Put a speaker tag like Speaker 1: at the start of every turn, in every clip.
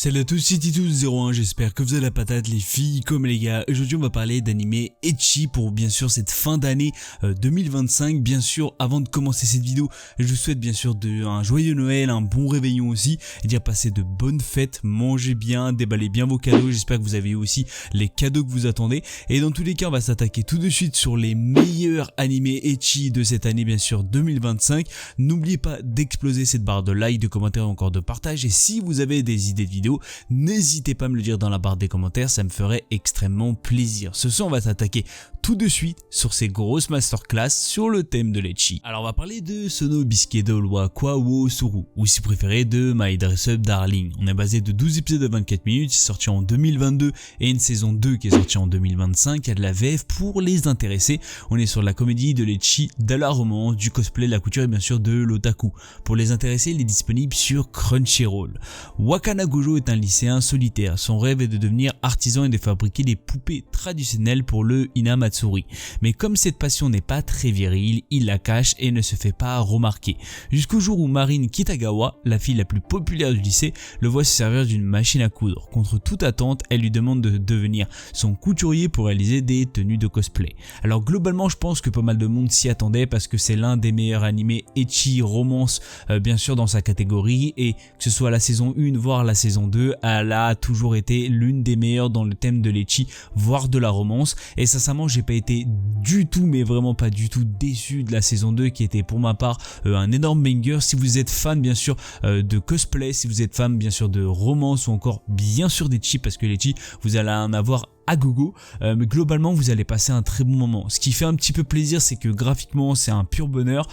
Speaker 1: Salut à tous, c'est Titus01, j'espère que vous avez la patate les filles comme les gars. Aujourd'hui on va parler d'anime ecchi pour bien sûr cette fin d'année 2025. Bien sûr, avant de commencer cette vidéo, je vous souhaite bien sûr un joyeux Noël, un bon réveillon aussi, et dire passer de bonnes fêtes, mangez bien, déballez bien vos cadeaux, j'espère que vous avez eu aussi les cadeaux que vous attendez. Et dans tous les cas on va s'attaquer tout de suite sur les meilleurs animés ecchi de cette année bien sûr 2025. N'oubliez pas d'exploser cette barre de like, de commentaires et encore de partage, et si vous avez des idées de vidéos, n'hésitez pas à me le dire dans la barre des commentaires, ça me ferait extrêmement plaisir. Ce soir on va s'attaquer tout de suite sur ces grosses masterclass sur le thème de l'ecchi. Alors on va parler de Sono Bisquedo wa Kwa wo Suru, ou si vous préférez de My Dress Up Darling. On est basé de 12 épisodes de 24 minutes, c'est sorti en 2022 et une saison 2 qui est sortie en 2025. Il y a de la VF pour les intéressés. On est sur la comédie, de l'ecchi, de la romance, du cosplay, de la couture et bien sûr de l'otaku. Pour les intéressés, il est disponible sur Crunchyroll. Wakana Gojo est un lycéen solitaire. Son rêve est de devenir artisan et de fabriquer des poupées traditionnelles pour le Hinamatsuri. Mais comme cette passion n'est pas très virile, il la cache et ne se fait pas remarquer. Jusqu'au jour où Marine Kitagawa, la fille la plus populaire du lycée, le voit se servir d'une machine à coudre. Contre toute attente, elle lui demande de devenir son couturier pour réaliser des tenues de cosplay. Alors globalement, je pense que pas mal de monde s'y attendait parce que c'est l'un des meilleurs animés ecchi romance bien sûr dans sa catégorie, et que ce soit la saison 1 voire la saison 2, elle a toujours été l'une des meilleures dans le thème de l'ecchi voire de la romance. Et sincèrement j'ai pas été du tout, mais vraiment pas du tout déçu de la saison 2 qui était pour ma part un énorme banger. Si vous êtes fan bien sûr de cosplay, si vous êtes fan bien sûr de romance ou encore bien sûr d'ecchi, parce que l'ecchi vous allez en avoir à gogo, mais globalement vous allez passer un très bon moment. Ce qui fait un petit peu plaisir, c'est que graphiquement c'est un pur bonheur,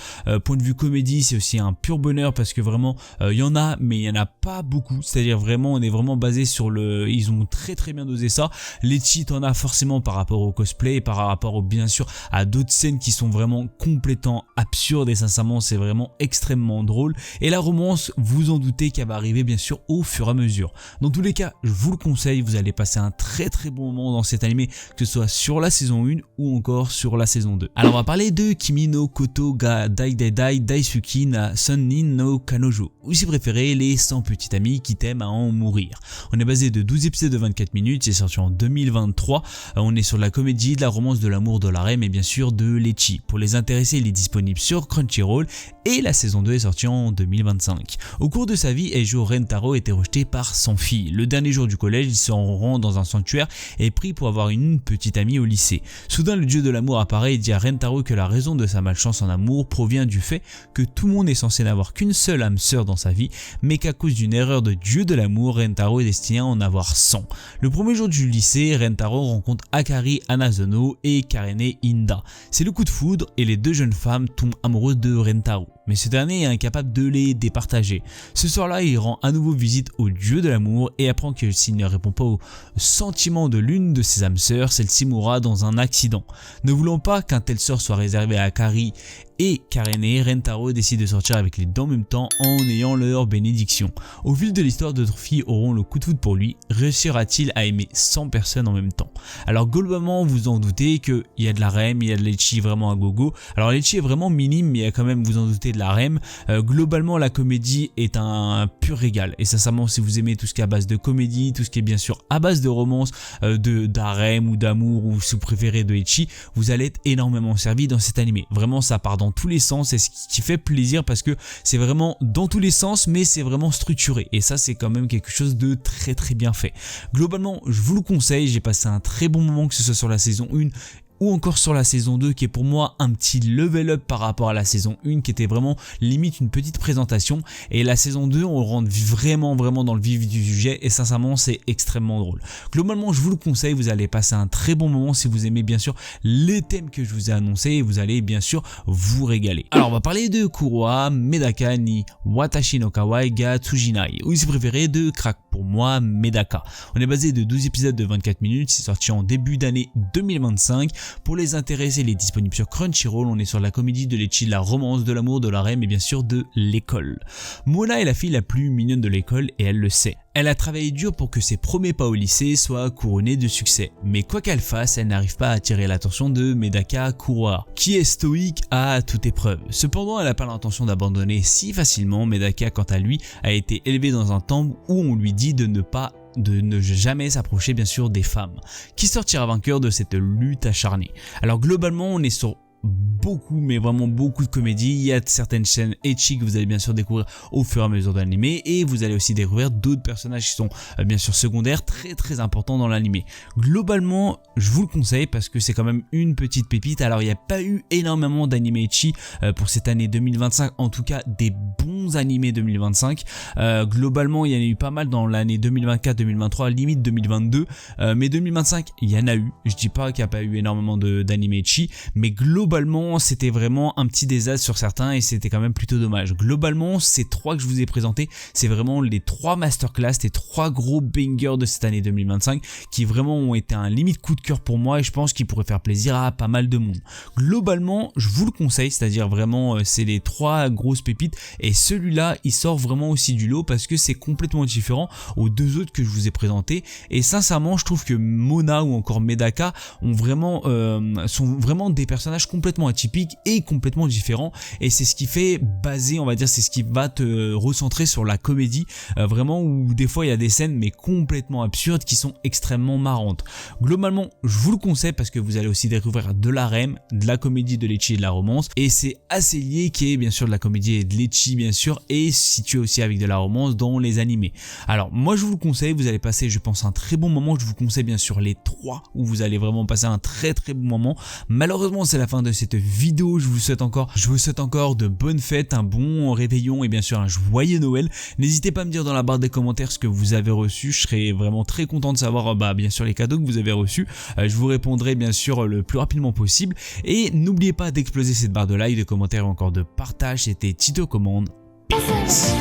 Speaker 1: point de vue comédie c'est aussi un pur bonheur parce que vraiment il y en a, mais il y en a pas beaucoup, c'est à dire vraiment on est vraiment basé sur ils ont très bien dosé ça. L'ecchi t'en as forcément par rapport au cosplay et par rapport bien sûr à d'autres scènes qui sont vraiment complètement absurdes, et sincèrement c'est vraiment extrêmement drôle. Et la romance, vous en doutez qu'elle va arriver bien sûr au fur et à mesure. Dans tous les cas je vous le conseille, vous allez passer un très bon moment dans cet animé, que ce soit sur la saison 1 ou encore sur la saison 2. Alors on va parler de Kimi no Koto ga Dai Daisuki na Sonnin no Kanojo, ou si préféré les 100 petits amis qui t'aiment à en mourir. On est basé de 12 épisodes de 24 minutes, c'est sorti en 2023. On est sur la comédie, de la romance, de l'amour, de la harem et bien sûr de l'ecchi. Pour les intéressés, il est disponible sur Crunchyroll et la saison 2 est sortie en 2025. Au cours de sa vie, Eijo Rentaro était rejeté par son fille. Le dernier jour du collège, il se rend dans un sanctuaire et pris pour avoir une petite amie au lycée. Soudain le dieu de l'amour apparaît et dit à Rentaro que la raison de sa malchance en amour provient du fait que tout le monde est censé n'avoir qu'une seule âme sœur dans sa vie, mais qu'à cause d'une erreur de dieu de l'amour, Rentaro est destiné à en avoir 100. Le premier jour du lycée, Rentaro rencontre Akari Hanazono et Karene Inda. C'est le coup de foudre et les deux jeunes femmes tombent amoureuses de Rentaro, mais ce dernier est incapable de les départager. Ce soir-là, il rend à nouveau visite au dieu de l'amour et apprend que s'il ne répond pas aux sentiments de l'une de ses âmes sœurs, celle-ci mourra dans un accident. Ne voulant pas qu'un tel sort soit réservé à Akari et Karene, Rentaro décide de sortir avec les deux en même temps en ayant leur bénédiction. Au fil de l'histoire, d'autres filles auront le coup de foudre pour lui. Réussira-t-il à aimer 100 personnes en même temps? Alors globalement, vous en doutez qu'il y a de la REM, il y a de l'ecchi vraiment à gogo. Alors l'ecchi est vraiment minime, mais il y a quand même, vous en doutez, de la REM. Globalement, la comédie est un pur régal. Et sincèrement, si vous aimez tout ce qui est à base de comédie, tout ce qui est bien sûr à base de romance, d'harem ou d'amour, ou si vous préférez de ecchi, vous allez être énormément servi dans cet animé. Vraiment, ça part dans tous les sens, et ce qui fait plaisir parce que c'est vraiment dans tous les sens, mais c'est vraiment structuré, et ça c'est quand même quelque chose de très bien fait. Globalement je vous le conseille, j'ai passé un très bon moment, que ce soit sur la saison 1 ou encore sur la saison 2 qui est pour moi un petit level up par rapport à la saison 1 qui était vraiment limite une petite présentation, et la saison 2 on rentre vraiment dans le vif du sujet, et sincèrement c'est extrêmement drôle. Globalement je vous le conseille, vous allez passer un très bon moment si vous aimez bien sûr les thèmes que je vous ai annoncés, et vous allez bien sûr vous régaler. Alors on va parler de Kuroha Medaka ni Watashi no Kawaii ga Tsujinai, ou si préféré de Crack pour moi Medaka. On est basé de 12 épisodes de 24 minutes, c'est sorti en début d'année 2025. Pour les intéressés, il est disponible sur Crunchyroll. On est sur la comédie de l'ecchi, de la romance, de l'amour, de la rêve et bien sûr de l'école. Mona est la fille la plus mignonne de l'école et elle le sait. Elle a travaillé dur pour que ses premiers pas au lycée soient couronnés de succès, mais quoi qu'elle fasse, elle n'arrive pas à attirer l'attention de Medaka Kuroha, qui est stoïque à toute épreuve. Cependant, elle n'a pas l'intention d'abandonner si facilement. Medaka, quant à lui, a été élevé dans un temple où on lui dit de ne jamais s'approcher bien sûr des femmes. Qui sortira vainqueur de cette lutte acharnée? Alors globalement, on est sur beaucoup, mais vraiment beaucoup de comédies. Il y a certaines chaînes ecchi que vous allez bien sûr découvrir au fur et à mesure de l'animé, et vous allez aussi découvrir d'autres personnages qui sont bien sûr secondaires, très importants dans l'animé. Globalement, je vous le conseille parce que c'est quand même une petite pépite. Alors il n'y a pas eu énormément d'animés ecchi pour cette année 2025, en tout cas des bons animés 2025. Globalement, il y en a eu pas mal dans l'année 2024, 2023, limite 2022, mais 2025, il y en a eu. Je dis pas qu'il n'y a pas eu énormément d'animés ecchi, mais globalement c'était vraiment un petit désastre sur certains et c'était quand même plutôt dommage. Globalement, ces trois que je vous ai présentés, c'est vraiment les trois masterclass, les trois gros bangers de cette année 2025 qui vraiment ont été un limite coup de cœur pour moi et je pense qu'ils pourraient faire plaisir à pas mal de monde. Globalement, je vous le conseille, c'est-à-dire vraiment c'est les trois grosses pépites et celui-là il sort vraiment aussi du lot parce que c'est complètement différent aux deux autres que je vous ai présentés et sincèrement je trouve que Mona ou encore Medaka sont vraiment des personnages complètement atypiques et complètement différents et c'est ce qui fait baser, on va dire, c'est ce qui va te recentrer sur la comédie vraiment où des fois il y a des scènes mais complètement absurdes qui sont extrêmement marrantes. Globalement, je vous le conseille parce que vous allez aussi découvrir de la rem, de la comédie, de l'ecchi et de la romance et c'est assez lié qui est bien sûr de la comédie et de l'ecchi bien sûr et situé aussi avec de la romance dans les animés. Alors moi je vous le conseille, vous allez passer je pense un très bon moment, je vous conseille bien sûr les trois où vous allez vraiment passer un très bon moment. Malheureusement c'est la fin de cette vidéo, je vous souhaite encore de bonnes fêtes, un bon réveillon et bien sûr un joyeux Noël. N'hésitez pas à me dire dans la barre des commentaires ce que vous avez reçu, je serai vraiment très content de savoir bien sûr les cadeaux que vous avez reçus. Je vous répondrai bien sûr le plus rapidement possible et n'oubliez pas d'exploser cette barre de like, de commentaires et encore de partage. C'était Tito Commande. Peace.